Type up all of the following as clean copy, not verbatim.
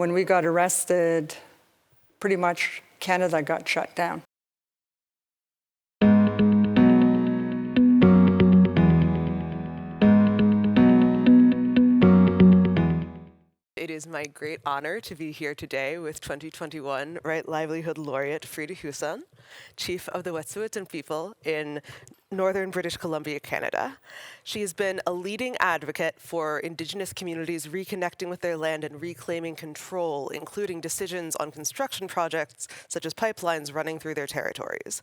when we got arrested, pretty much Canada got shut down. It is my great honor to be here today with 2021 Right Livelihood Laureate Freda Huson, Chief of the Wet'suwet'en people in Northern British Columbia, Canada. She has been a leading advocate for Indigenous communities reconnecting with their land and reclaiming control, including decisions on construction projects such as pipelines running through their territories.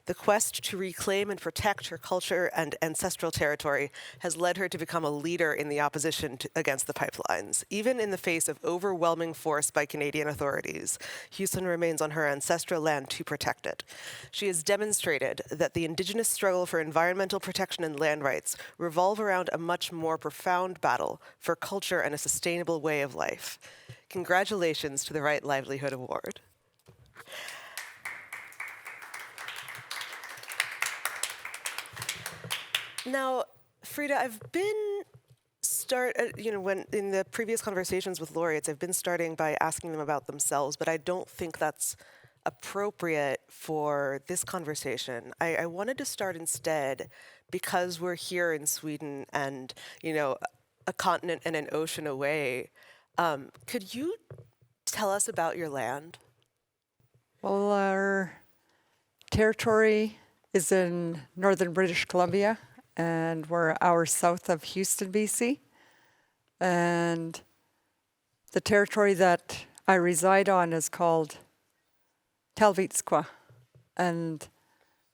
The quest to reclaim and protect her culture and ancestral territory has led her to become a leader in the opposition against the pipelines. Even in the face of overwhelming force by Canadian authorities, Huson remains on her ancestral land to protect it. She has demonstrated that the Indigenous struggle for environmental protection and land rights revolve around a much more profound battle for culture and a sustainable way of life. Congratulations to the Right Livelihood Award. Now, Freda, I've been when in the previous conversations with laureates, I've been starting by asking them about themselves, but I don't think that's appropriate for this conversation. I wanted to start instead, because we're here in Sweden and, a continent and an ocean away. Could you tell us about your land? Well, our territory is in northern British Columbia, and we're an hour south of Houston, BC. And the territory that I reside on is called Talvitskwa. And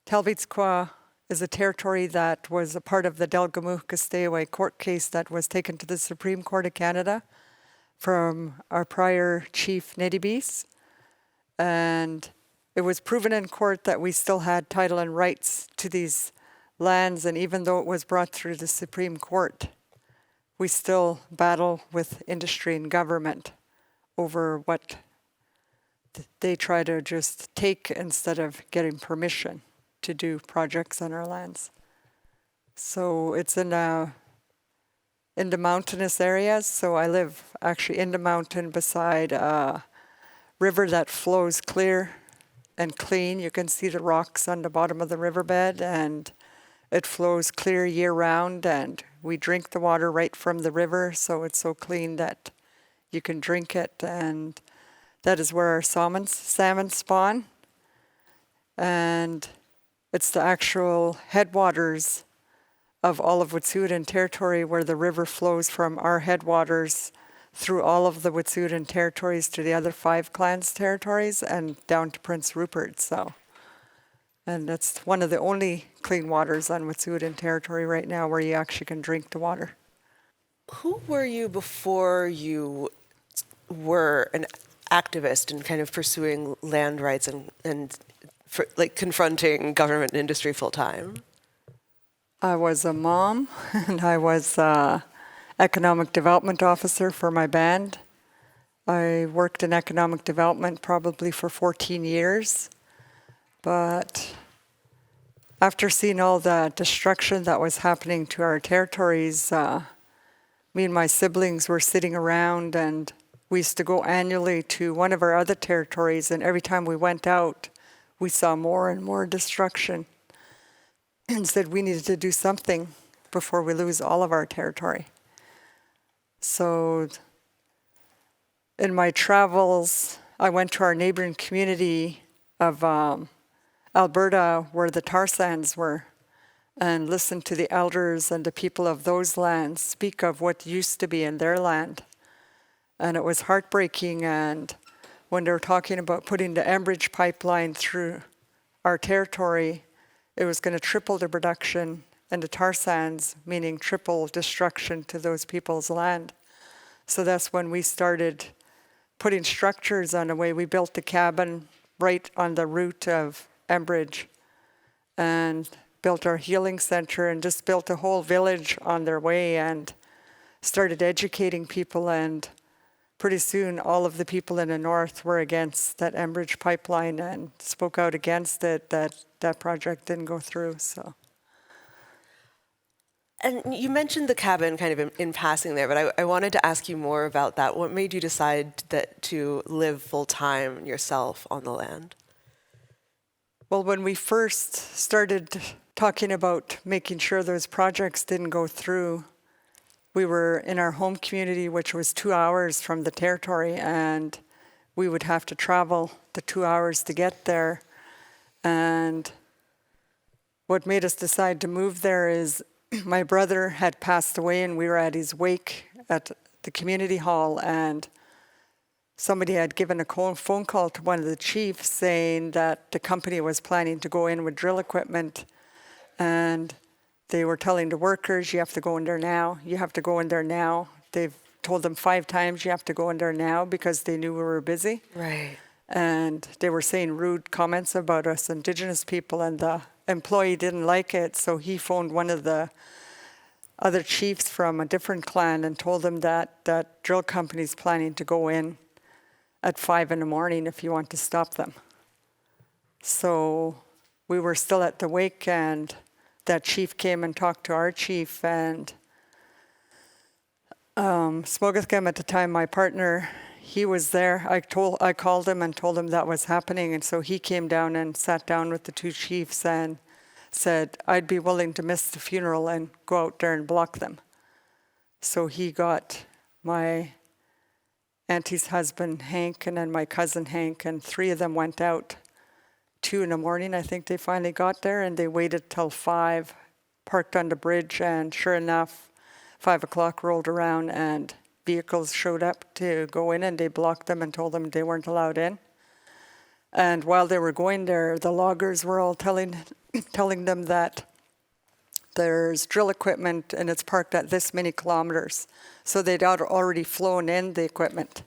Talvitskwa is a territory that was a part of the Delgamuukw stay-away court case that was taken to the Supreme Court of Canada from our prior chief, Nedibis. And it was proven in court that we still had title and rights to these lands, and even though it was brought through the Supreme Court, we still battle with industry and government over what they try to just take instead of getting permission to do projects on our lands. So it's in the mountainous areas. So I live actually in the mountain beside a river that flows clear and clean. You can see the rocks on the bottom of the riverbed, and it flows clear year round, and we drink the water right from the river, so it's so clean that you can drink it, and that is where our salmon spawn. And it's the actual headwaters of all of Wet'suwet'en territory, where the river flows from our headwaters through all of the Wet'suwet'en territories to the other 5 clans' territories and down to Prince Rupert. And that's one of the only clean waters on Wet'suwet'en territory right now where you actually can drink the water. Who were you before you were an activist and kind of pursuing land rights and confronting government and industry full time? I was a mom, and I was economic development officer for my band. I worked in economic development probably for 14 years. But after seeing all the destruction that was happening to our territories, me and my siblings were sitting around, and we used to go annually to one of our other territories, and every time we went out, we saw more and more destruction, and said we needed to do something before we lose all of our territory. So in my travels, I went to our neighboring community of Alberta, where the tar sands were, and listened to the elders and the people of those lands speak of what used to be in their land. And it was heartbreaking. And when they were talking about putting the Enbridge pipeline through our territory, it was going to triple the production, and the tar sands, meaning triple destruction to those people's land. So that's when we started putting structures on the way. We built the cabin right on the route of Enbridge and built our healing center and just built a whole village on their way and started educating people. And pretty soon all of the people in the north were against that Enbridge pipeline and spoke out against it, that project didn't go through. So And you mentioned the cabin kind of in passing there, but I wanted to ask you more about that. What made you decide that to live full-time yourself on the land? Well, when we first started talking about making sure those projects didn't go through, we were in our home community, which was 2 hours from the territory, and we would have to travel the 2 hours to get there. And what made us decide to move there is my brother had passed away, and we were at his wake at the community hall, and somebody had given a phone call to one of the chiefs saying that the company was planning to go in with drill equipment, and they were telling the workers, you have to go in there now, you have to go in there now. They've told them 5 times you have to go in there now because they knew we were busy. Right. And they were saying rude comments about us Indigenous people, and the employee didn't like it, so he phoned one of the other chiefs from a different clan and told them that that drill company's planning to go in at 5 in the morning if you want to stop them. So we were still at the wake, and that chief came and talked to our chief, and Smogethgem at the time, my partner, he was there. I called him and told him that was happening, and so he came down and sat down with the 2 chiefs and said, I'd be willing to miss the funeral and go out there and block them. So he got my auntie's husband, Hank, and then my cousin, Hank, and 3 of them went out. 2 in the morning, I think they finally got there, and they waited till 5, parked on the bridge, and sure enough, 5 o'clock rolled around and vehicles showed up to go in, and they blocked them and told them they weren't allowed in. And while they were going there, the loggers were all telling them that there's drill equipment and it's parked at this many kilometers. So they'd already flown in the equipment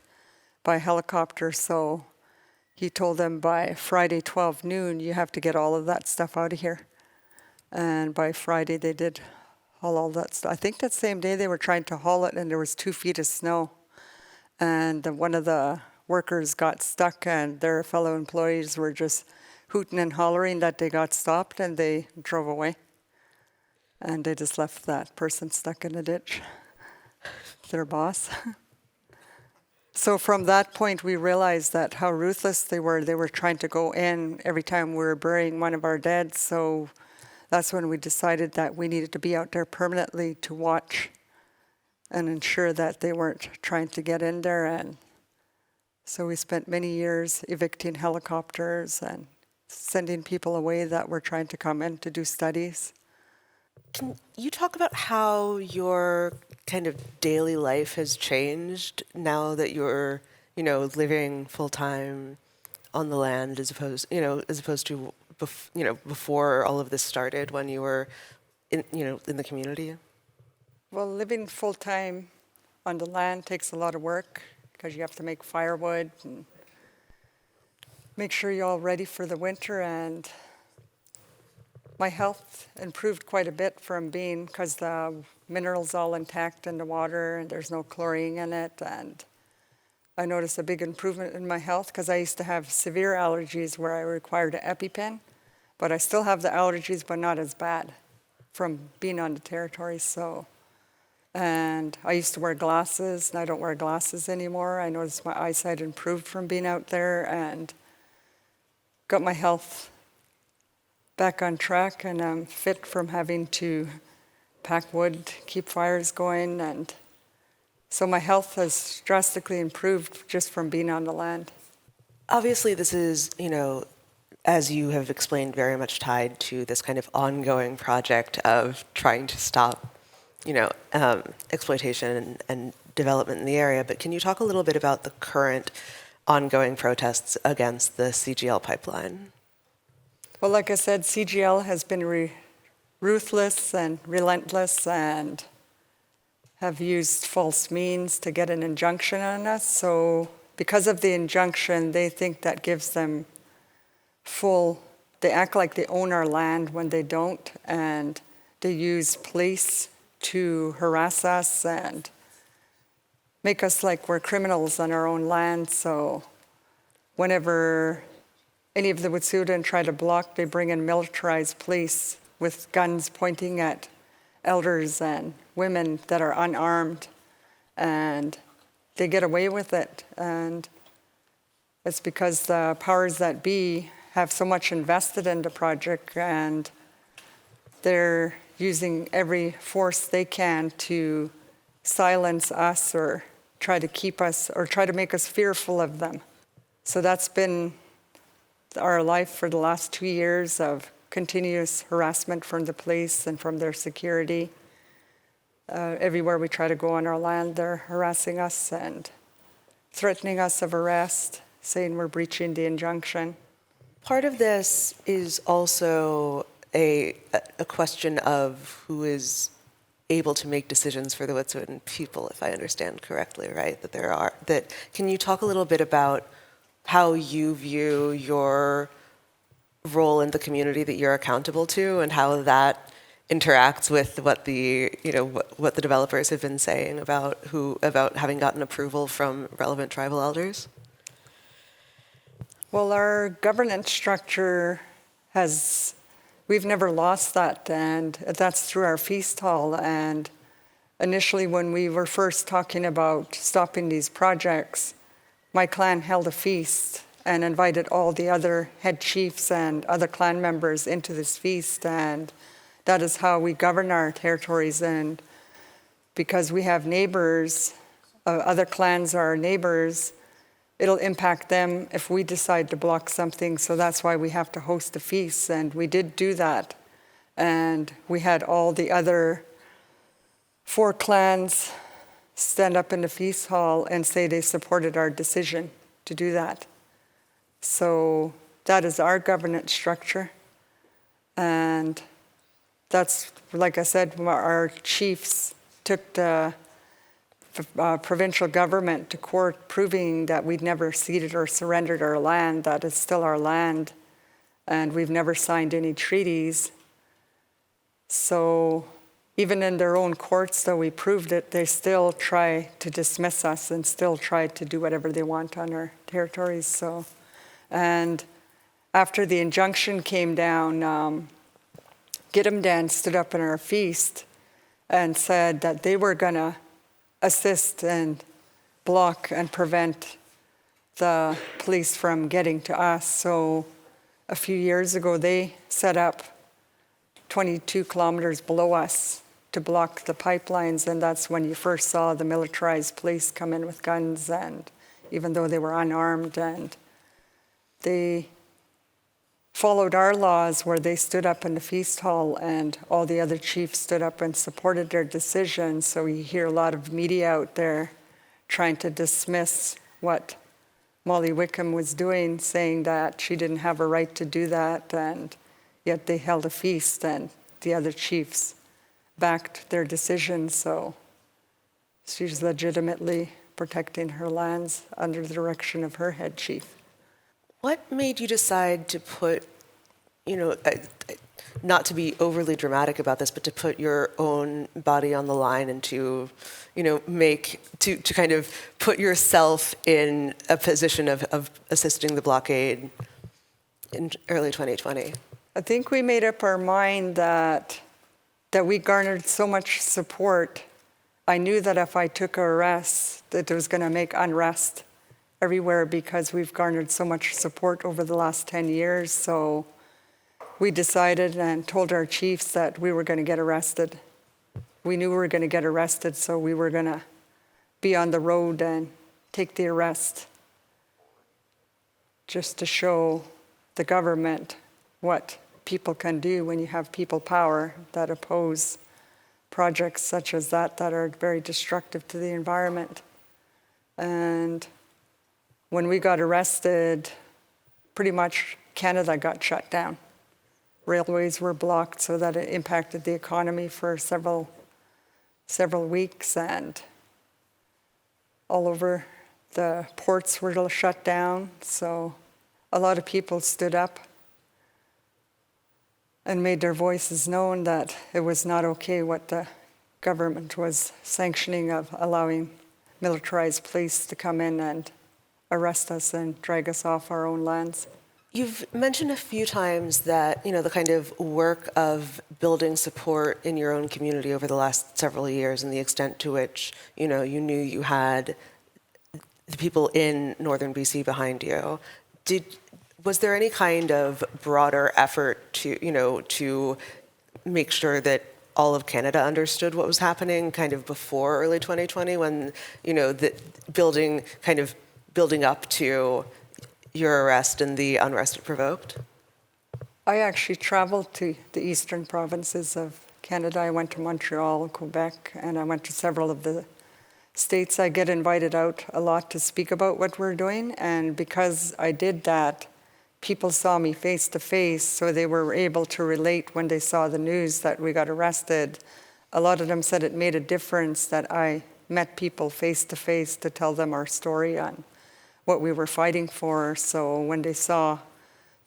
by helicopter. So he told them by Friday 12 noon, you have to get all of that stuff out of here. And by Friday they did haul all that stuff. I think that same day they were trying to haul it, and there was 2 feet of snow. And one of the workers got stuck, and their fellow employees were just hooting and hollering that they got stopped, and they drove away. And they just left that person stuck in the ditch, their boss. So from that point, we realized that how ruthless they were. They were trying to go in every time we were burying one of our dead. So that's when we decided that we needed to be out there permanently to watch and ensure that they weren't trying to get in there. And so we spent many years evicting helicopters and sending people away that were trying to come in to do studies. Can you talk about how your kind of daily life has changed now that you're, living full time on the land as opposed to before all of this started when you were in the community? Well, living full time on the land takes a lot of work because you have to make firewood and make sure you're all ready for the winter. And my health improved quite a bit from being, because the minerals all intact in the water and there's no chlorine in it. And I noticed a big improvement in my health because I used to have severe allergies where I required an EpiPen, but I still have the allergies, but not as bad from being on the territory. So, and I used to wear glasses, and I don't wear glasses anymore. I noticed my eyesight improved from being out there and got my health back on track, and I'm fit from having to pack wood, keep fires going, and so my health has drastically improved just from being on the land. Obviously, this is, as you have explained, very much tied to this kind of ongoing project of trying to stop, exploitation and development in the area. But can you talk a little bit about the current ongoing protests against the CGL pipeline? Well, like I said, CGL has been ruthless and relentless and have used false means to get an injunction on us. So because of the injunction, they think that gives them they act like they own our land when they don't, and they use police to harass us and make us like we're criminals on our own land. So whenever any of the Wet'suwet'en try to block, they bring in militarized police with guns pointing at elders and women that are unarmed, and they get away with it. And it's because the powers that be have so much invested in the project, and they're using every force they can to silence us or try to keep us or try to make us fearful of them. So that's been our life for the last 2 years of continuous harassment from the police and from their security. Everywhere we try to go on our land, they're harassing us and threatening us of arrest, saying we're breaching the injunction. Part of this is also a question of who is able to make decisions for the Wet'suwet'en people, if I understand correctly, right? Can you talk a little bit about how you view your role in the community that you're accountable to, and how that interacts with what the developers have been saying about having gotten approval from relevant tribal elders? Well, our governance structure we've never lost that, and that's through our feast hall. And initially, when we were first talking about stopping these projects, my clan held a feast and invited all the other head chiefs and other clan members into this feast, and that is how we govern our territories. And because we have neighbors, other clans are neighbors, it'll impact them if we decide to block something. So that's why we have to host a feast, and we did do that. And we had all the other 4 clans stand up in the feast hall and say they supported our decision to do that. So that is our governance structure. And that's, like I said, our chiefs took the provincial government to court, proving that we'd never ceded or surrendered our land, that it's still our land, and we've never signed any treaties. So even in their own courts, though we proved it, they still try to dismiss us and still try to do whatever they want on our territories. So, and after the injunction came down, Gidimdan stood up in our feast and said that they were going to assist and block and prevent the police from getting to us. So a few years ago, they set up 22 kilometers below us to block the pipelines, and that's when you first saw the militarized police come in with guns, and even though they were unarmed, and they followed our laws where they stood up in the feast hall and all the other chiefs stood up and supported their decision. So you hear a lot of media out there trying to dismiss what Molly Wickham was doing, saying that she didn't have a right to do that, and yet they held a feast and the other chiefs backed their decision. So she's legitimately protecting her lands under the direction of her head chief. What made you decide to put, not to be overly dramatic about this, but to put your own body on the line and to kind of put yourself in a position of assisting the blockade in early 2020? I think we made up our mind that we garnered so much support. I knew that if I took a arrest, that it was going to make unrest everywhere because we've garnered so much support over the last 10 years. So we decided and told our chiefs that we were going to get arrested. We knew we were going to get arrested, so we were going to be on the road and take the arrest just to show the government what people can do when you have people power that oppose projects such as that are very destructive to the environment. And when we got arrested, pretty much Canada got shut down. Railways were blocked, so that it impacted the economy for several weeks, and all over the ports were shut down. So a lot of people stood up and made their voices known that it was not okay what the government was sanctioning of allowing militarized police to come in and arrest us and drag us off our own lands. You've mentioned a few times that, the kind of work of building support in your own community over the last several years and the extent to which, you knew you had the people in northern BC behind you. Was there any kind of broader effort to make sure that all of Canada understood what was happening kind of before early 2020 when, the building up to your arrest and the unrest it provoked? I actually traveled to the eastern provinces of Canada. I went to Montreal, Quebec, and I went to several of the states. I get invited out a lot to speak about what we're doing, and because I did that, people saw me face to face, so they were able to relate when they saw the news that we got arrested. A lot of them said it made a difference that I met people face to face to tell them our story on what we were fighting for. So when they saw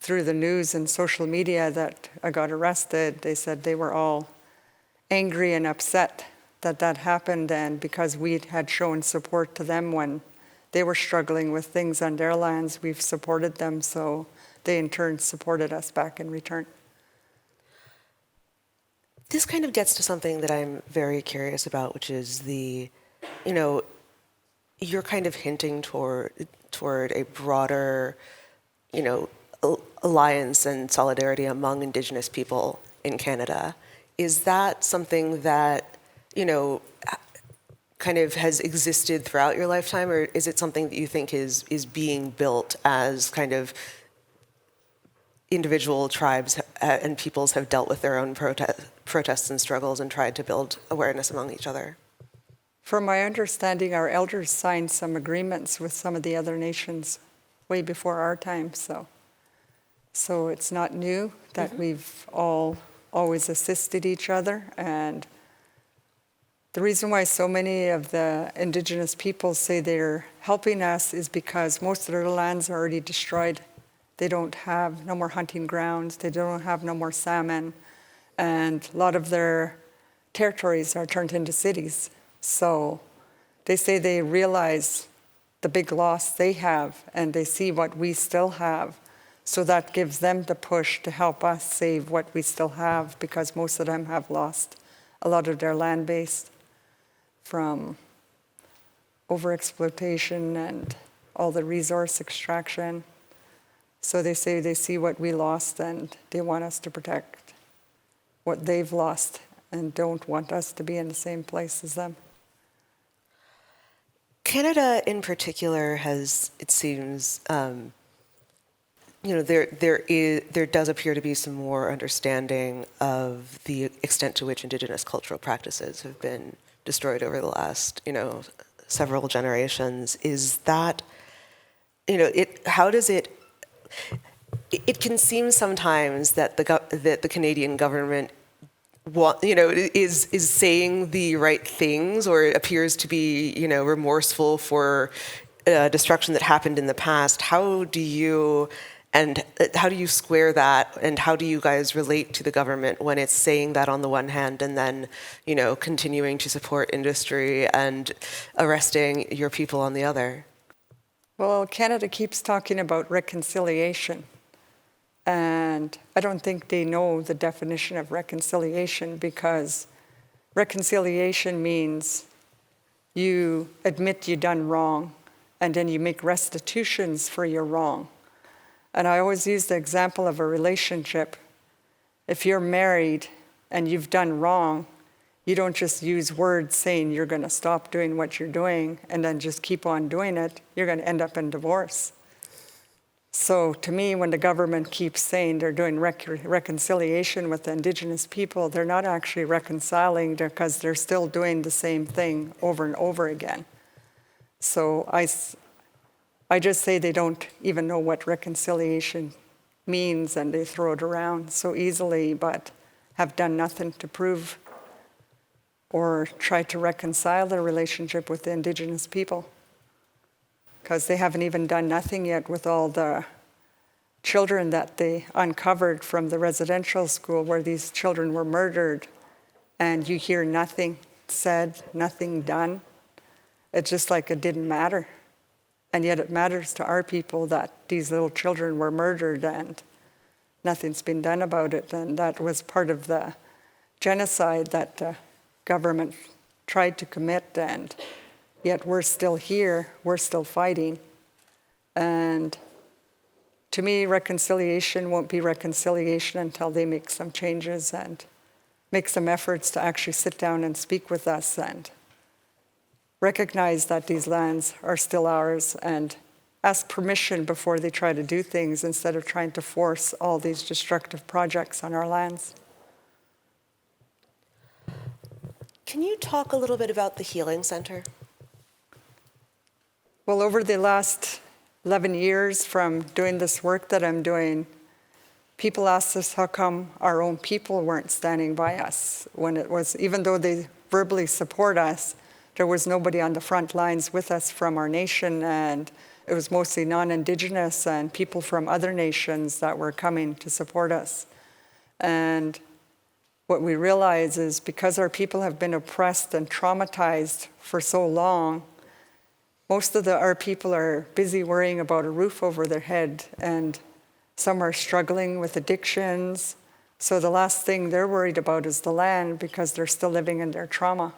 through the news and social media that I got arrested, they said they were all angry and upset that that happened, and because we had shown support to them when they were struggling with things on their lands, we've supported them, so they in turn supported us back in return. This kind of gets to something that I'm very curious about, which is you're kind of hinting toward a broader, alliance and solidarity among Indigenous people in Canada. Is that something that, kind of has existed throughout your lifetime, or is it something that you think is being built as kind of individual tribes and peoples have dealt with their own protests and struggles and tried to build awareness among each other? From my understanding, our elders signed some agreements with some of the other nations way before our time, so it's not new that we've all always assisted each other. And the reason why so many of the Indigenous people say they're helping us is because most of their lands are already destroyed. They don't have no more hunting grounds, they don't have no more salmon, and a lot of their territories are turned into cities. So they say they realize the big loss they have, and they see what we still have. So that gives them the push to help us save what we still have, because most of them have lost a lot of their land base from overexploitation and all the resource extraction. So they say they see what we lost and they want us to protect what they've lost and don't want us to be in the same place as them. Canada in particular has, it seems, there does appear to be some more understanding of the extent to which Indigenous cultural practices have been destroyed over the last, several generations. Is that, how does it can seem sometimes that the Canadian government is saying the right things, or it appears to be remorseful for destruction that happened in the past. How do you square that, and how do you guys relate to the government when it's saying that on the one hand and then continuing to support industry and arresting your people on the other? Well, Canada keeps talking about reconciliation, and I don't think they know the definition of reconciliation, because reconciliation means you admit you done wrong and then you make restitutions for your wrong. And I always use the example of a relationship. If you're married and you've done wrong, you don't just use words saying you're going to stop doing what you're doing and then just keep on doing it. You're going to end up in divorce. So to me, when the government keeps saying they're doing reconciliation with the Indigenous people, they're not actually reconciling, because they're still doing the same thing over and over again. So I just say they don't even know what reconciliation means, and they throw it around so easily, but have done nothing to prove or try to reconcile their relationship with the Indigenous people, because they haven't even done nothing yet with all the children that they uncovered from the residential school where these children were murdered, and you hear nothing said, nothing done. It's just like it didn't matter. And yet it matters to our people that these little children were murdered and nothing's been done about it. And that was part of the genocide that the government tried to commit, and yet we're still here, we're still fighting. And to me, reconciliation won't be reconciliation until they make some changes and make some efforts to actually sit down and speak with us and recognize that these lands are still ours and ask permission before they try to do things instead of trying to force all these destructive projects on our lands. Can you talk a little bit about the Healing Center? Well, over the last 11 years from doing this work that I'm doing, people asked us how come our own people weren't standing by us when it was, even though they verbally support us, there was nobody on the front lines with us from our nation, and it was mostly non-Indigenous and people from other nations that were coming to support us. And what we realize is because our people have been oppressed and traumatized for so long, most of our people are busy worrying about a roof over their head, and some are struggling with addictions. So the last thing they're worried about is the land because they're still living in their trauma.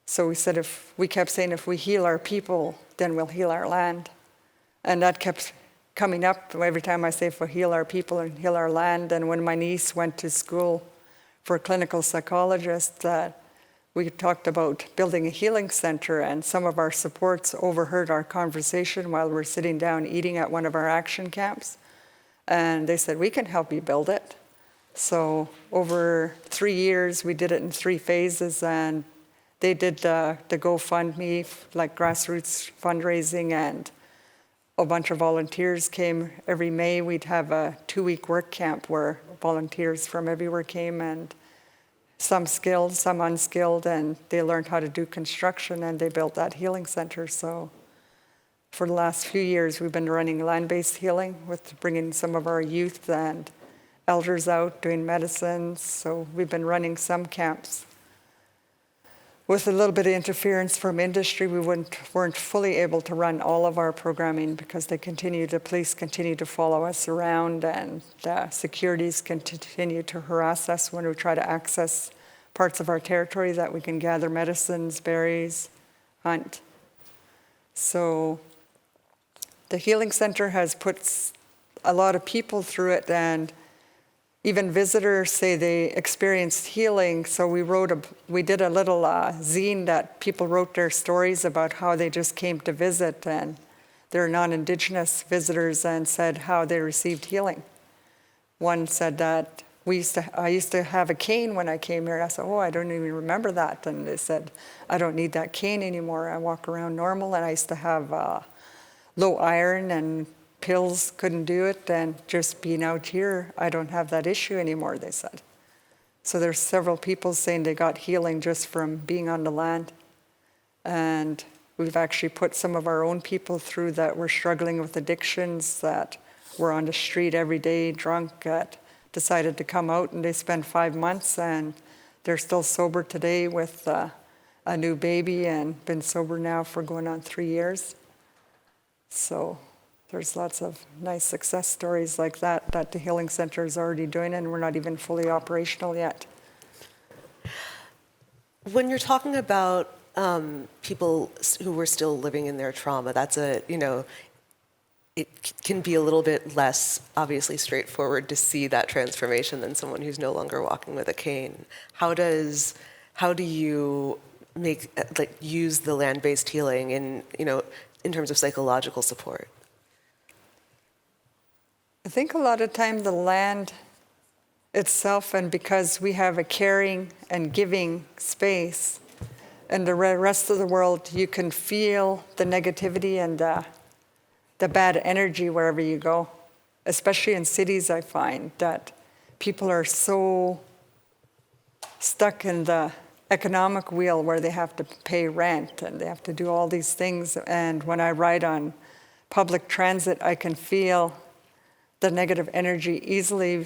So we kept saying if we heal our people, then we'll heal our land. And that kept coming up every time I say if we heal our people and heal our land. And when my niece went to school for a clinical psychologist, we talked about building a healing center, and some of our supports overheard our conversation while we're sitting down eating at one of our action camps. And they said, we can help you build it. So over 3 years, we did it in 3 phases, and they did the GoFundMe, like grassroots fundraising, and a bunch of volunteers came. Every May, we'd have a 2-week work camp where volunteers from everywhere came, and some skilled, some unskilled, and they learned how to do construction, and they built that healing center. So for the last few years, we've been running land-based healing with bringing some of our youth and elders out doing medicines. So we've been running some camps. With a little bit of interference from industry, we weren't fully able to run all of our programming because the police continue to follow us around, and the securities continue to harass us when we try to access parts of our territory that we can gather medicines, berries, hunt. So the Healing Center has put a lot of people through it, and even visitors say they experienced healing. So we did a little zine that people wrote their stories about how they just came to visit, and they're non-Indigenous visitors, and said how they received healing. One said that I used to have a cane when I came here. I said, oh, I don't even remember that. And they said, I don't need that cane anymore. I walk around normal, and I used to have low iron and pills couldn't do it, and just being out here, I don't have that issue anymore, they said. So there's several people saying they got healing just from being on the land. And we've actually put some of our own people through that were struggling with addictions, that were on the street every day, drunk, that decided to come out, and they spent 5 months, and they're still sober today with a new baby, and been sober now for going on 3 years. So there's lots of nice success stories like that the Healing Center is already doing, and we're not even fully operational yet. When you're talking about people who were still living in their trauma, that's it can be a little bit less obviously straightforward to see that transformation than someone who's no longer walking with a cane. How do you use the land-based healing in terms of psychological support? I think a lot of time the land itself, and because we have a caring and giving space, and the rest of the world, you can feel the negativity and the bad energy wherever you go. Especially in cities, I find that people are so stuck in the economic wheel where they have to pay rent and they have to do all these things. And when I ride on public transit, I can feel the negative energy easily,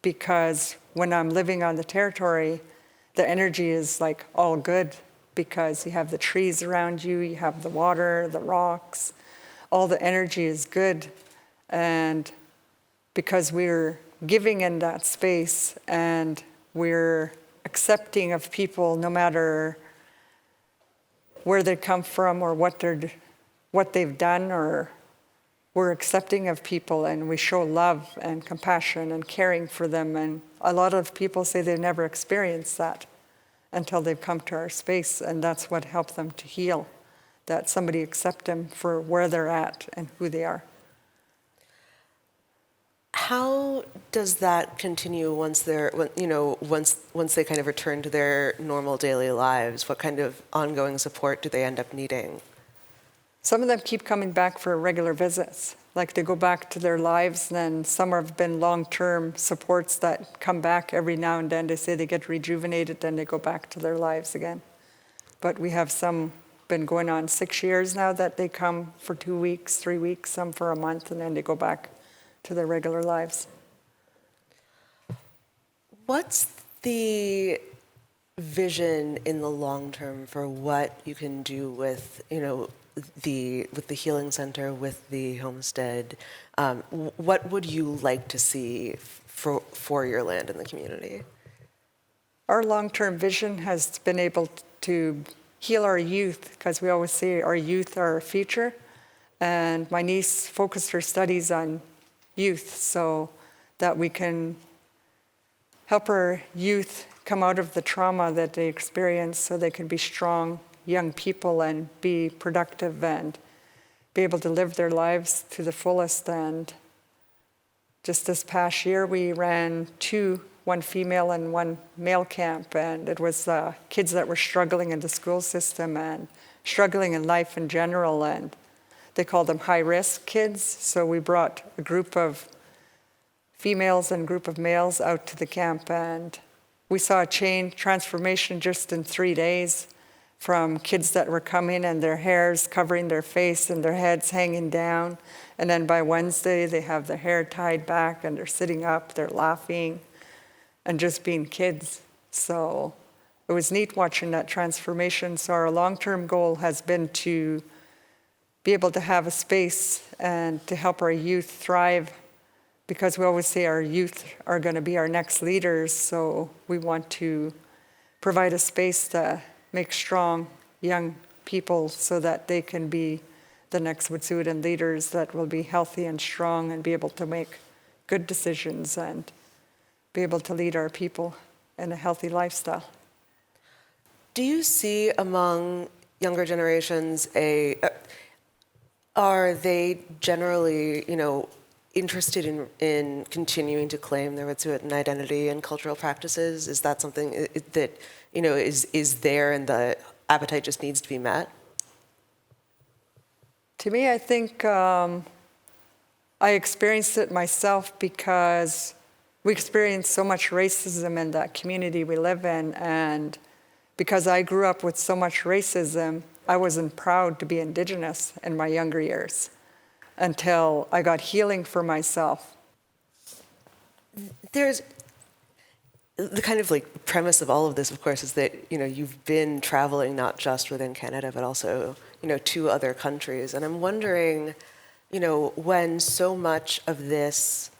because when I'm living on the territory, the energy is like all good, because you have the trees around you, you have the water, the rocks, all the energy is good. And because we're giving in that space and we're accepting of people no matter where they come from or what they've done, or we're accepting of people and we show love and compassion and caring for them. And a lot of people say they've never experienced that until they've come to our space, and that's what helped them to heal, that somebody accept them for where they're at and who they are. How does that continue once once they kind of return to their normal daily lives? What kind of ongoing support do they end up needing? Some of them keep coming back for regular visits. Like they go back to their lives, and then some have been long-term supports that come back every now and then. They say they get rejuvenated, then they go back to their lives again. But we have some been going on 6 years now that they come for 2 weeks, 3 weeks, some for a month, and then they go back to their regular lives. What's the vision in the long term for what you can do with, the healing center, with the homestead? What would you like to see for your land and the community? Our long-term vision has been able to heal our youth, because we always say our youth are our future. And my niece focused her studies on youth so that we can help our youth come out of the trauma that they experience so they can be strong young people and be productive and be able to live their lives to the fullest. And just this past year, we ran one female and one male camp, and it was kids that were struggling in the school system and struggling in life in general, and they called them high-risk kids. So we brought a group of females and a group of males out to the camp, and we saw a transformation just in 3 days, from kids that were coming and their hairs covering their face and their heads hanging down, and then by Wednesday they have their hair tied back and they're sitting up, they're laughing and just being kids. So it was neat watching that transformation. So our long-term goal has been to be able to have a space and to help our youth thrive, because we always say our youth are going to be our next leaders. So we want to provide a space to make strong young people so that they can be the next Wet'suwet'en leaders that will be healthy and strong and be able to make good decisions and be able to lead our people in a healthy lifestyle. Do you see among younger generations are they generally, interested in continuing to claim their Wet'suwet'en identity and cultural practices? Is that something that, is there and the appetite just needs to be met? To me, I think I experienced it myself, because we experienced so much racism in that community we live in, and because I grew up with so much racism, I wasn't proud to be Indigenous in my younger years until I got healing for myself. There's the kind of premise of all of this, of course, is that you've been traveling not just within Canada but also to other countries, and I'm wondering, when so much of this,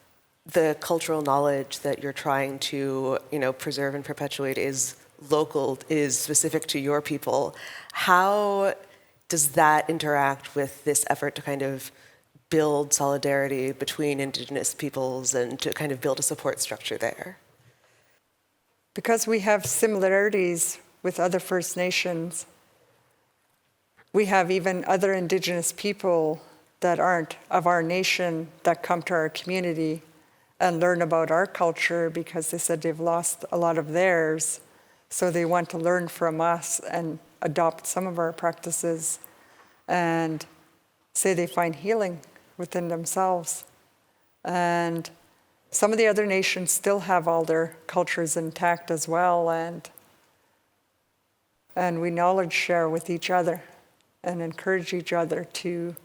the cultural knowledge that you're trying to preserve and perpetuate is local, is specific to your people, how does that interact with this effort to kind of build solidarity between Indigenous peoples and to kind of build a support structure there? Because we have similarities with other First Nations, we have even other Indigenous people that aren't of our nation that come to our community and learn about our culture, because they said they've lost a lot of theirs. So they want to learn from us and adopt some of our practices and say they find healing within themselves. And some of the other nations still have all their cultures intact as well, and we knowledge share with each other and encourage each other to,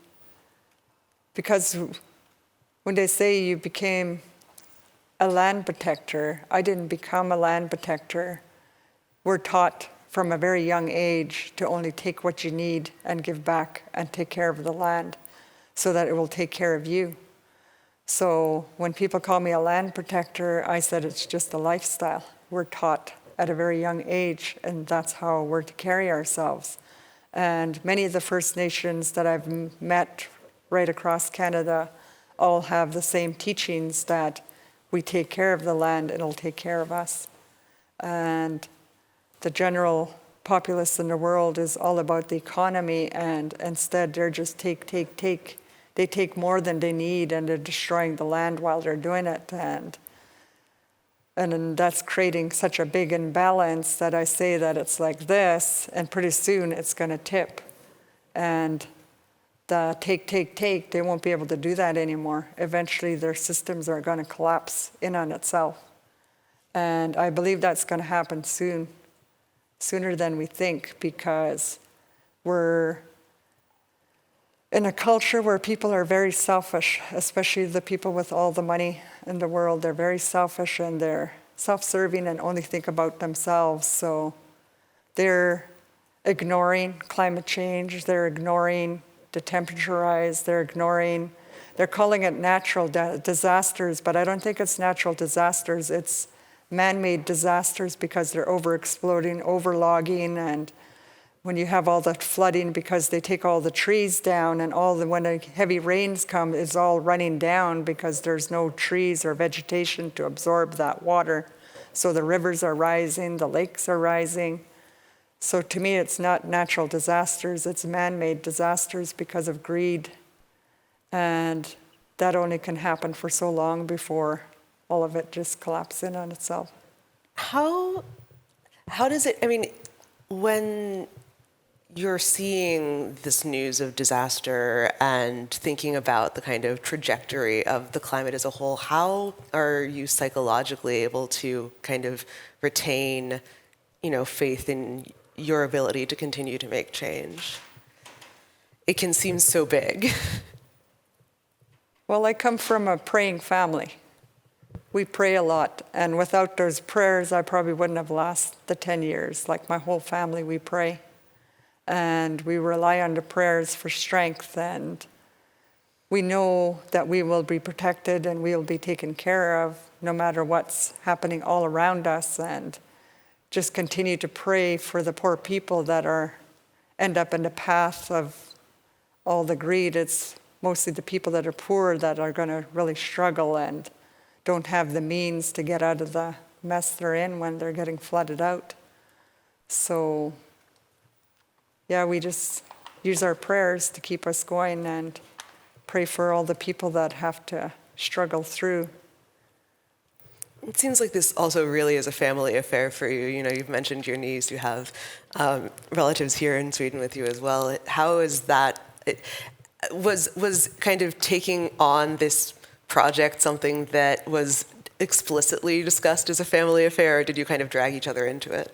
because when they say you became a land protector, I didn't become a land protector. We're taught from a very young age to only take what you need and give back and take care of the land. so that it will take care of you. So when people call me a land protector, I said it's just a lifestyle. We're taught at a very young age, and that's how we're to carry ourselves. And many of the First Nations that I've met right across Canada all have the same teachings, that we take care of the land and it'll take care of us. And the general populace in the world is all about the economy, and instead they're just take. They take more than they need, and they're destroying the land while they're doing it. And then that's creating such a big imbalance that I say that it's like this, and pretty soon it's going to tip. And the take, they won't be able to do that anymore. Eventually their systems are going to collapse in on itself. And I believe that's going to happen soon, sooner than we think, because we're in a culture where people are very selfish, especially the people with all the money in the world. They're very selfish, and they're self-serving and only think about themselves. So they're ignoring climate change, they're ignoring the temperature rise, they're calling it natural disasters, but I don't think it's natural disasters, it's man-made disasters, because they're over-exploding, over-logging, and when you have all that flooding because they take all the trees down, and when the heavy rains come, it's all running down because there's no trees or vegetation to absorb that water. So the rivers are rising, the lakes are rising. So to me, it's not natural disasters, it's man-made disasters because of greed. And that only can happen for so long before all of it just collapses in on itself. How does it, I mean, when you're seeing this news of disaster and thinking about the kind of trajectory of the climate as a whole, how are you psychologically able to kind of retain, faith in your ability to continue to make change? It can seem so big. Well, I come from a praying family. We pray a lot, and without those prayers, I probably wouldn't have lasted the 10 years. Like my whole family, we pray. And we rely on the prayers for strength, and we know that we will be protected and we will be taken care of no matter what's happening all around us, and just continue to pray for the poor people that end up in the path of all the greed. It's mostly the people that are poor that are going to really struggle and don't have the means to get out of the mess they're in when they're getting flooded out. So yeah, we just use our prayers to keep us going and pray for all the people that have to struggle through. It seems like this also really is a family affair for you. You've mentioned your niece, you have relatives here in Sweden with you as well. How is that, was kind of taking on this project something that was explicitly discussed as a family affair, or did you kind of drag each other into it?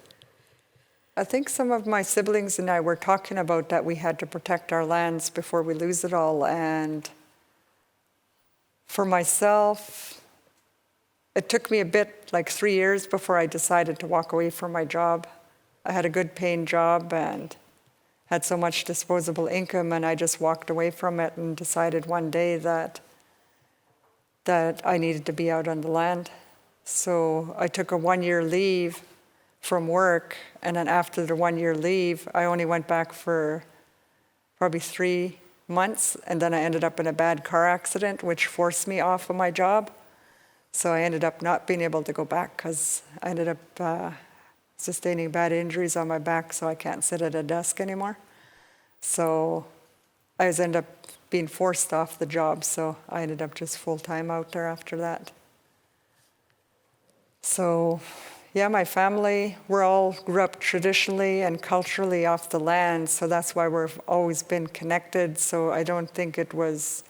I think some of my siblings and I were talking about that we had to protect our lands before we lose it all. And for myself, it took me a bit, like 3 years, before I decided to walk away from my job. I had a good paying job and had so much disposable income, and I just walked away from it and decided one day that I needed to be out on the land. So I took a 1-year leave from work, and then after the 1-year leave, I only went back for probably 3 months, and then I ended up in a bad car accident, which forced me off of my job. So I ended up not being able to go back because I ended up sustaining bad injuries on my back, so I can't sit at a desk anymore. So I ended up being forced off the job, so I ended up just full-time out there after that. So yeah, my family, we're all grew up traditionally and culturally off the land, so that's why we've always been connected. So I don't think it was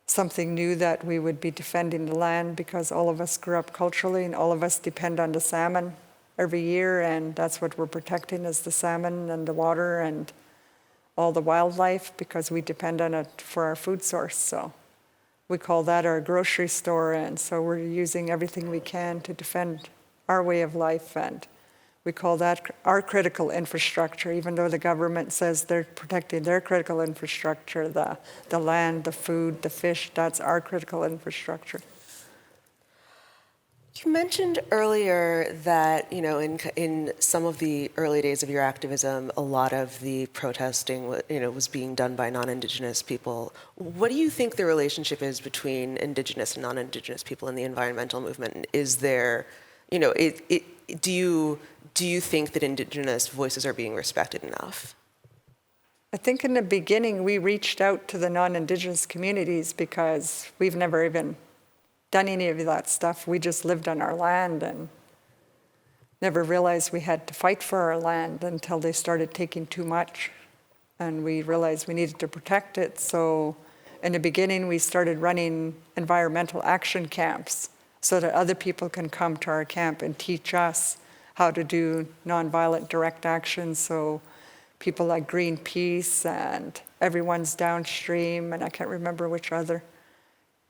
something new that we would be defending the land, because all of us grew up culturally and all of us depend on the salmon every year, and that's what we're protecting, is the salmon and the water and all the wildlife, because we depend on it for our food source. So we call that our grocery store, and so we're using everything we can to defend our way of life, and We call that our critical infrastructure, even though the government says they're protecting their critical infrastructure, the land, the food, the fish, that's our critical infrastructure. You mentioned earlier that, in some of the early days of your activism, a lot of the protesting, was being done by non-Indigenous people. What do you think the relationship is between Indigenous and non-Indigenous people in the environmental movement? And is there, do you think that Indigenous voices are being respected enough? I think in the beginning we reached out to the non-Indigenous communities because we've never even done any of that stuff. We just lived on our land and never realized we had to fight for our land until they started taking too much. And we realized we needed to protect it. So in the beginning, we started running environmental action camps so that other people can come to our camp and teach us how to do nonviolent direct action. So people like Greenpeace and Everyone's Downstream, and I can't remember which other,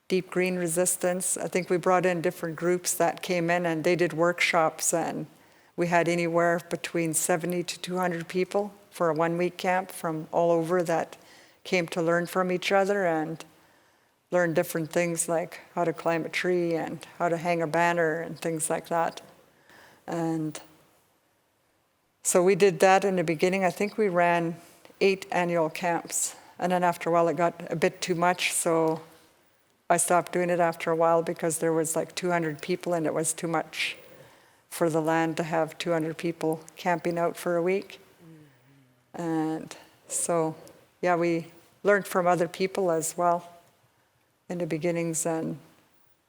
Deep Green Resistance. I think we brought in different groups that came in and they did workshops, and we had anywhere between 70 to 200 people for a 1-week camp from all over that came to learn from each other and learn different things like how to climb a tree and how to hang a banner and things like that. And so we did that in the beginning. I think we ran 8 annual camps, and then after a while it got a bit too much, so I stopped doing it after a while because there was like 200 people and it was too much for the land to have 200 people camping out for a week. And so, yeah, we learned from other people as well in the beginnings and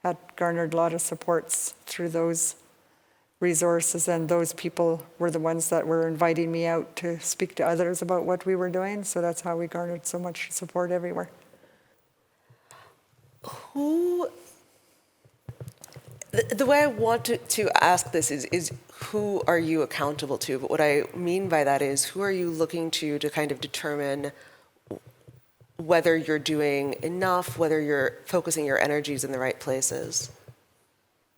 had garnered a lot of supports through those resources, and those people were the ones that were inviting me out to speak to others about what we were doing, so that's how we garnered so much support everywhere. The way I want to ask this is who are you accountable to? But what I mean by that is, who are you looking to kind of determine whether you're doing enough, whether you're focusing your energies in the right places?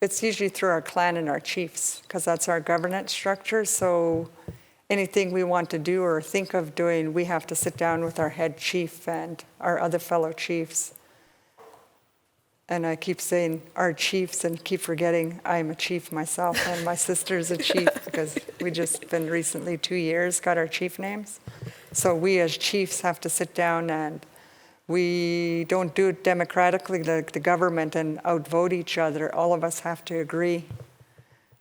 It's usually through our clan and our chiefs, because that's our governance structure. So anything we want to do or think of doing, we have to sit down with our head chief and our other fellow chiefs. And I keep saying our chiefs and keep forgetting I'm a chief myself and my sister's a chief because we just been recently 2 years, got our chief names. So we as chiefs have to sit down, and we don't do it democratically like the government and outvote each other. All of us have to agree.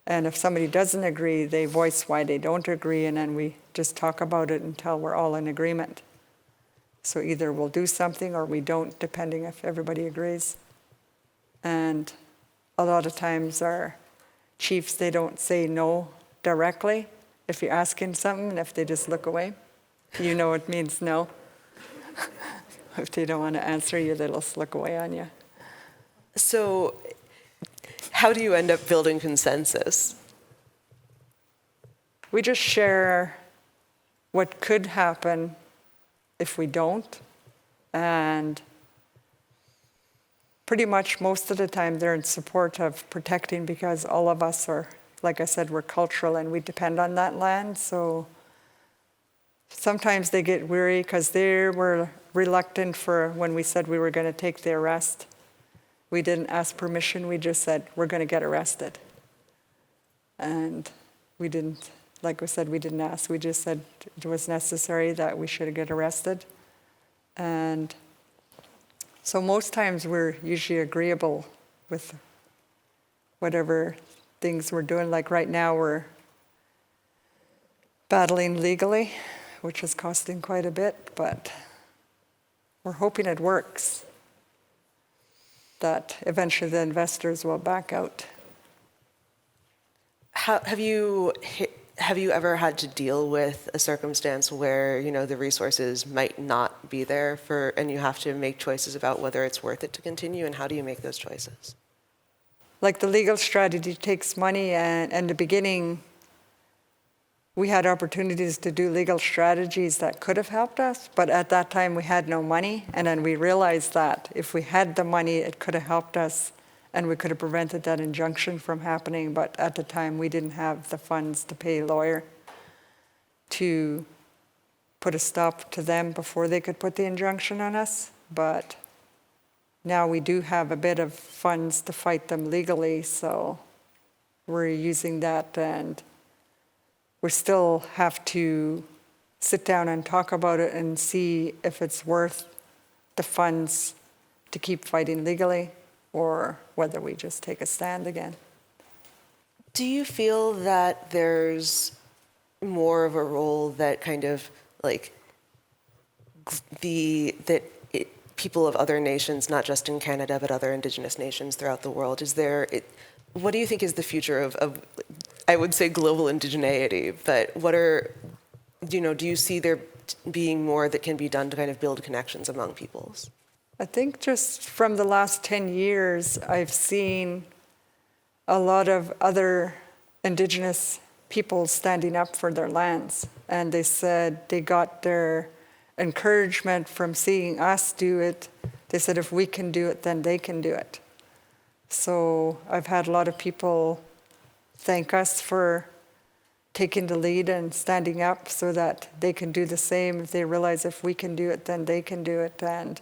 And if somebody doesn't agree, they voice why they don't agree, and then we just talk about it until we're all in agreement. So either we'll do something or we don't, depending if everybody agrees. And a lot of times our chiefs, they don't say no directly if you're asking something, and if they just look away, you know it means no. If they don't want to answer you, they'll just look away on you. So how do you end up building consensus? We just share what could happen if we don't, and pretty much most of the time they're in support of protecting, because all of us are, like I said, we're cultural and we depend on that land. So sometimes they get weary because they were reluctant for when we said we were going to take the arrest. We didn't ask permission, we just said we're going to get arrested. And we didn't, like we said, we didn't ask, we just said it was necessary that we should get arrested. And so most times we're usually agreeable with whatever things we're doing. Like right now we're battling legally, which is costing quite a bit, but we're hoping it works, that eventually the investors will back out. Have you ever had to deal with a circumstance where, the resources might not be there and you have to make choices about whether it's worth it to continue, and how do you make those choices? Like the legal strategy takes money, and in the beginning, we had opportunities to do legal strategies that could have helped us, but at that time we had no money, and then we realized that if we had the money, it could have helped us and we could have prevented that injunction from happening, but at the time we didn't have the funds to pay a lawyer to put a stop to them before they could put the injunction on us. But now we do have a bit of funds to fight them legally, so we're using that, and we still have to sit down and talk about it and see if it's worth the funds to keep fighting legally or whether we just take a stand again. Do you feel that there's more of a role that kind of like people of other nations, not just in Canada, but other Indigenous nations throughout the world, what do you think is the future of I would say global indigeneity, but do you see there being more that can be done to kind of build connections among peoples? I think just from the last 10 years, I've seen a lot of other Indigenous people standing up for their lands. And they said they got their encouragement from seeing us do it. They said if we can do it, then they can do it. So I've had a lot of people thank us for taking the lead and standing up so that they can do the same. If they realize if we can do it, then they can do it. And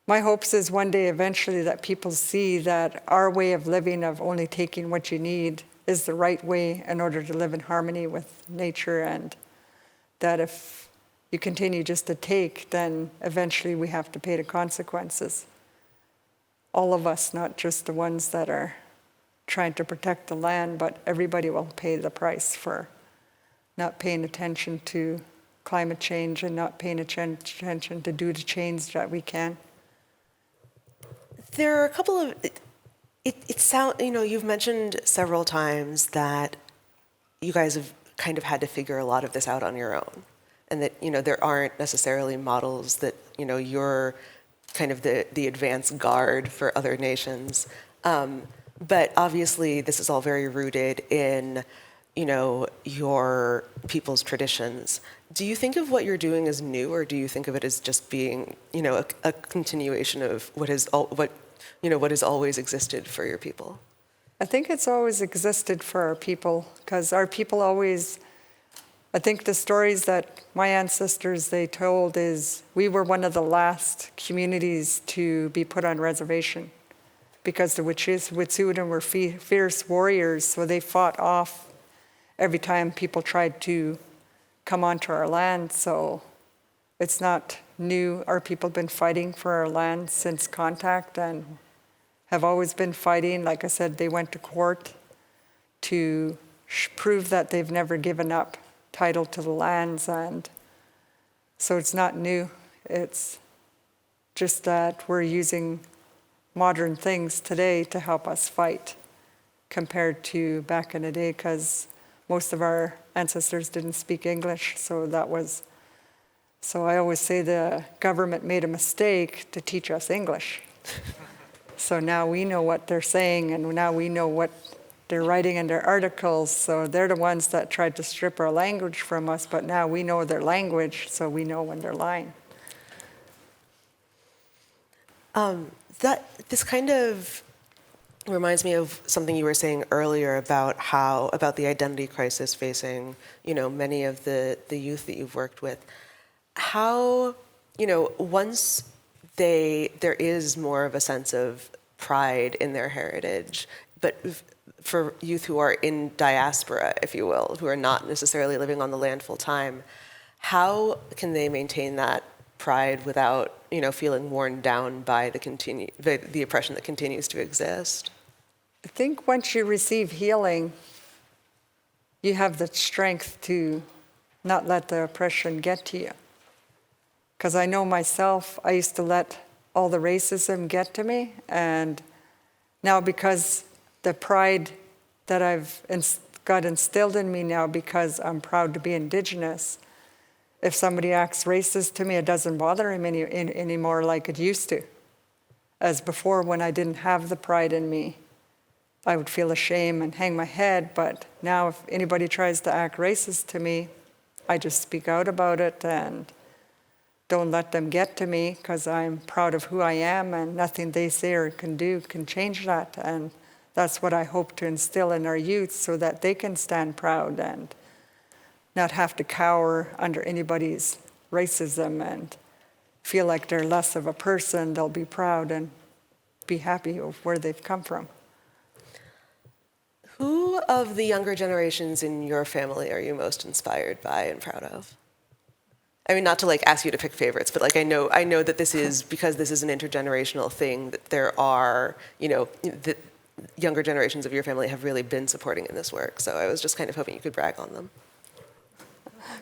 my hopes is one day eventually that people see that our way of living, of only taking what you need, is the right way in order to live in harmony with nature, and that if you continue just to take, then eventually we have to pay the consequences. All of us, not just the ones that are trying to protect the land, but everybody will pay the price for not paying attention to climate change and not paying attention to do the change that we can. There are a couple of, you've mentioned several times that you guys have kind of had to figure a lot of this out on your own, and that, there aren't necessarily models that, you're kind of the advanced guard for other nations. But obviously this is all very rooted in, your people's traditions. Do you think of what you're doing as new, or do you think of it as just being, a continuation of what has always existed for your people? I think it's always existed for our people, because our people always, I think the stories that my ancestors, they told is we were one of the last communities to be put on reservation, because the Wet'suwet'en were fierce warriors, so they fought off every time people tried to come onto our land. So it's not new. Our people have been fighting for our land since contact and have always been fighting. Like I said, they went to court to prove that they've never given up title to the lands, and so it's not new. It's just that we're using modern things today to help us fight compared to back in the day, because most of our ancestors didn't speak English, so I always say the government made a mistake to teach us English. So now we know what they're saying, and now we know what they're writing in their articles. So they're the ones that tried to strip our language from us, but now we know their language, so we know when they're lying. This kind of reminds me of something you were saying earlier about the identity crisis facing, many of the youth that you've worked with. How, once there is more of a sense of pride in their heritage, but for youth who are in diaspora, if you will, who are not necessarily living on the land full time, how can they maintain that pride without, feeling worn down by the oppression that continues to exist? I think once you receive healing, you have the strength to not let the oppression get to you. Because I know myself, I used to let all the racism get to me, and now because the pride that I've got instilled in me now, because I'm proud to be Indigenous, if somebody acts racist to me, it doesn't bother me anymore like it used to. As before, when I didn't have the pride in me, I would feel ashamed and hang my head, but now if anybody tries to act racist to me, I just speak out about it and don't let them get to me, because I'm proud of who I am, and nothing they say or can do can change that. And that's what I hope to instill in our youth, so that they can stand proud and not have to cower under anybody's racism and feel like they're less of a person. They'll be proud and be happy of where they've come from. Who of the younger generations in your family are you most inspired by and proud of? I mean, not to like ask you to pick favorites, but like I know that this is, because this is an intergenerational thing, that there are, the younger generations of your family have really been supporting in this work. So I was just kind of hoping you could brag on them.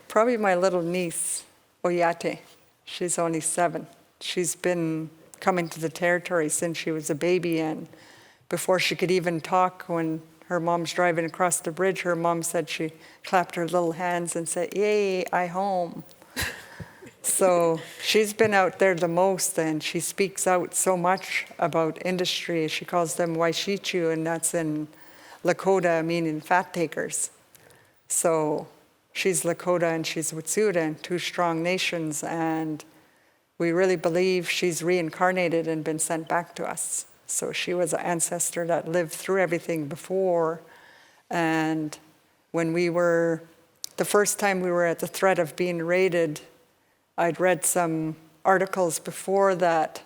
Probably my little niece, Oyate. She's only 7. She's been coming to the territory since she was a baby, and before she could even talk, when her mom's driving across the bridge, her mom said she clapped her little hands and said, "Yay, I home." So she's been out there the most, and she speaks out so much about industry. She calls them Waishichu, and that's in Lakota, meaning fat takers. So she's Lakota and she's Wet'suwet'en, 2 strong nations, and we really believe she's reincarnated and been sent back to us. So she was an ancestor that lived through everything before. And when the first time we were at the threat of being raided, I'd read some articles before that,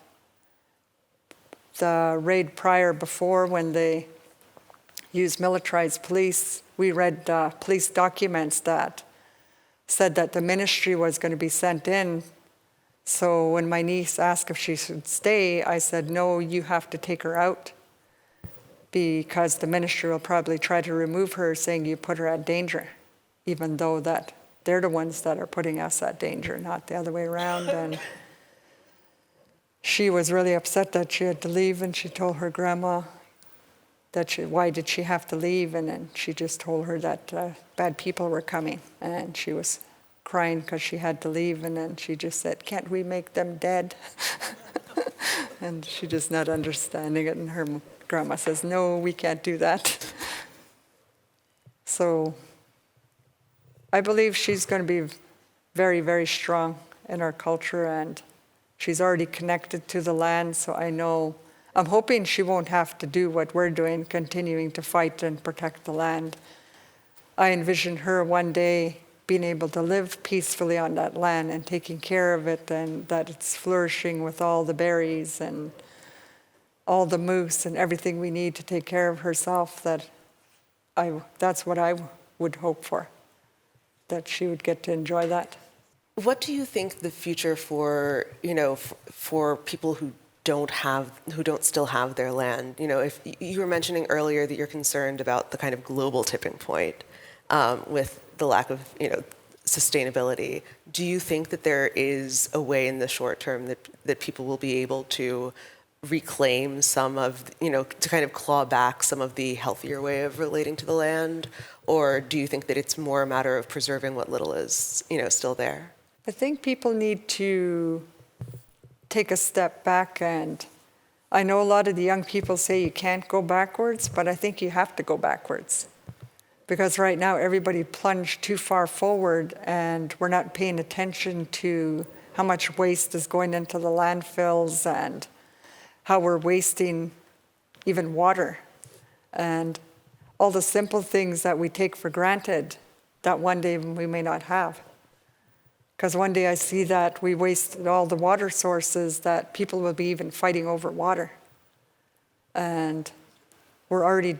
the raid prior before, when they used militarized police. We read police documents that said that the ministry was going to be sent in. So when my niece asked if she should stay, I said, "No, you have to take her out, because the ministry will probably try to remove her, saying you put her at danger," even though that they're the ones that are putting us at danger, not the other way around. And she was really upset that she had to leave, and she told her grandma that why did she have to leave, and then she just told her that bad people were coming, and she was crying because she had to leave, and then she just said, "Can't we make them dead?" And she just not understanding it, and her grandma says, "No, we can't do that." So I believe she's going to be very, very strong in our culture, and she's already connected to the land, so I'm hoping she won't have to do what we're doing, continuing to fight and protect the land. I envision her one day being able to live peacefully on that land and taking care of it, and that it's flourishing with all the berries and all the moose and everything we need to take care of herself. That's what I would hope for, that she would get to enjoy that. What do you think the future for people who don't still have their land? If you were mentioning earlier that you're concerned about the kind of global tipping point with the lack of sustainability, do you think that there is a way in the short term that people will be able to reclaim some of, to kind of claw back some of the healthier way of relating to the land? Or do you think that it's more a matter of preserving what little is, still there? I think people need to take a step back, and I know a lot of the young people say you can't go backwards, but I think you have to go backwards. Because right now everybody plunged too far forward, and we're not paying attention to how much waste is going into the landfills and how we're wasting even water and all the simple things that we take for granted that one day we may not have. Because one day I see that we wasted all the water sources, that people will be even fighting over water. And we're already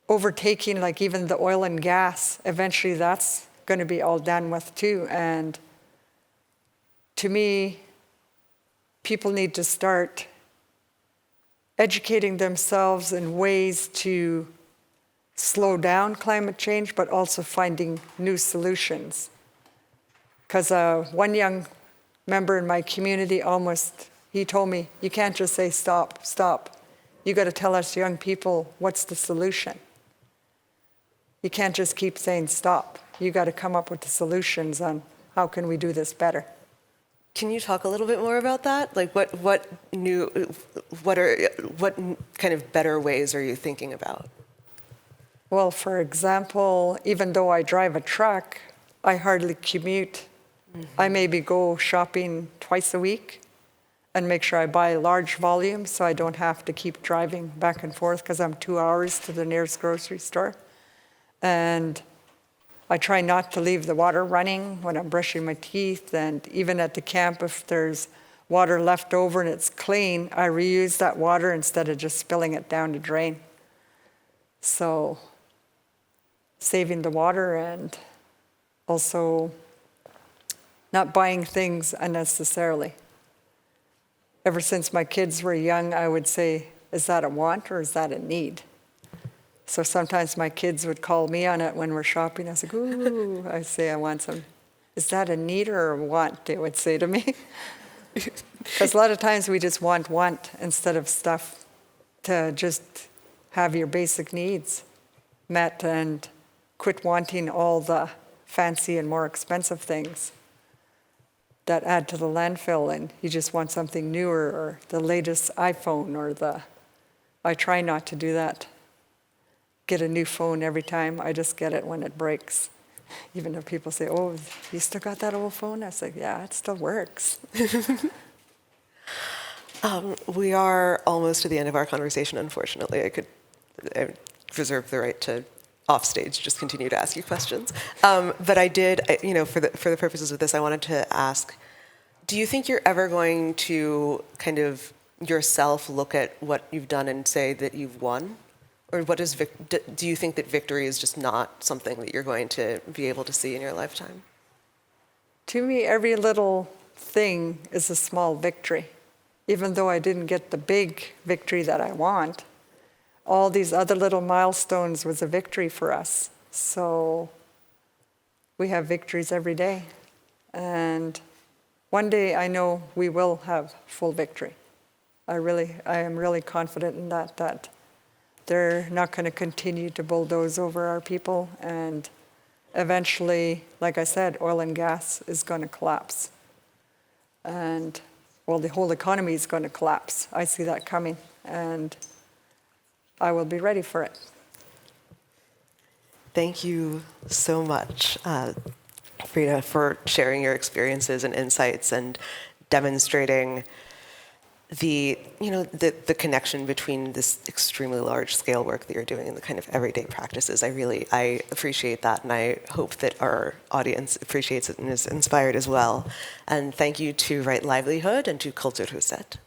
overtaking, like even the oil and gas. Eventually that's going to be all done with too. And to me, people need to start educating themselves in ways to slow down climate change, but also finding new solutions. Because one young member in my community he told me, "You can't just say stop, stop. You got to tell us young people what's the solution. You can't just keep saying stop. You got to come up with the solutions on how can we do this better." Can you talk a little bit more about that? Like what kind of better ways are you thinking about? Well, for example, even though I drive a truck, I hardly commute I maybe go shopping twice a week and make sure I buy large volumes so I don't have to keep driving back and forth because I'm 2 hours to the nearest grocery store. And I try not to leave the water running when I'm brushing my teeth, and even at the camp, if there's water left over and it's clean, I reuse that water instead of just spilling it down the drain. So saving the water, and also not buying things unnecessarily. Ever since my kids were young, I would say, is that a want or is that a need? So sometimes my kids would call me on it when we're shopping. I was like, ooh, I say I want some. Is that a need or a want, they would say to me. Because a lot of times we just want instead of stuff to just have your basic needs met and quit wanting all the fancy and more expensive things that add to the landfill, and you just want something newer or the latest iPhone or I try not to do that. Get a new phone every time. I just get it when it breaks. Even though people say, oh, you still got that old phone? I say, yeah, it still works. We are almost to the end of our conversation, unfortunately. I reserve the right to, off stage, just continue to ask you questions. But I did, for the purposes of this, I wanted to ask, do you think you're ever going to kind of yourself look at what you've done and say that you've won? Or do you think that victory is just not something that you're going to be able to see in your lifetime? To me, every little thing is a small victory. Even though I didn't get the big victory that I want, all these other little milestones was a victory for us. So we have victories every day. And one day I know we will have full victory. I am really confident in that they're not going to continue to bulldoze over our people, and eventually, like I said, oil and gas is going to collapse. And, well, the whole economy is going to collapse. I see that coming, and I will be ready for it. Thank you so much, Freda, for sharing your experiences and insights and demonstrating the connection between this extremely large scale work that you're doing and the kind of everyday practices. I appreciate that, and I hope that our audience appreciates it and is inspired as well. And thank you to Livelihood and to Culture Huset.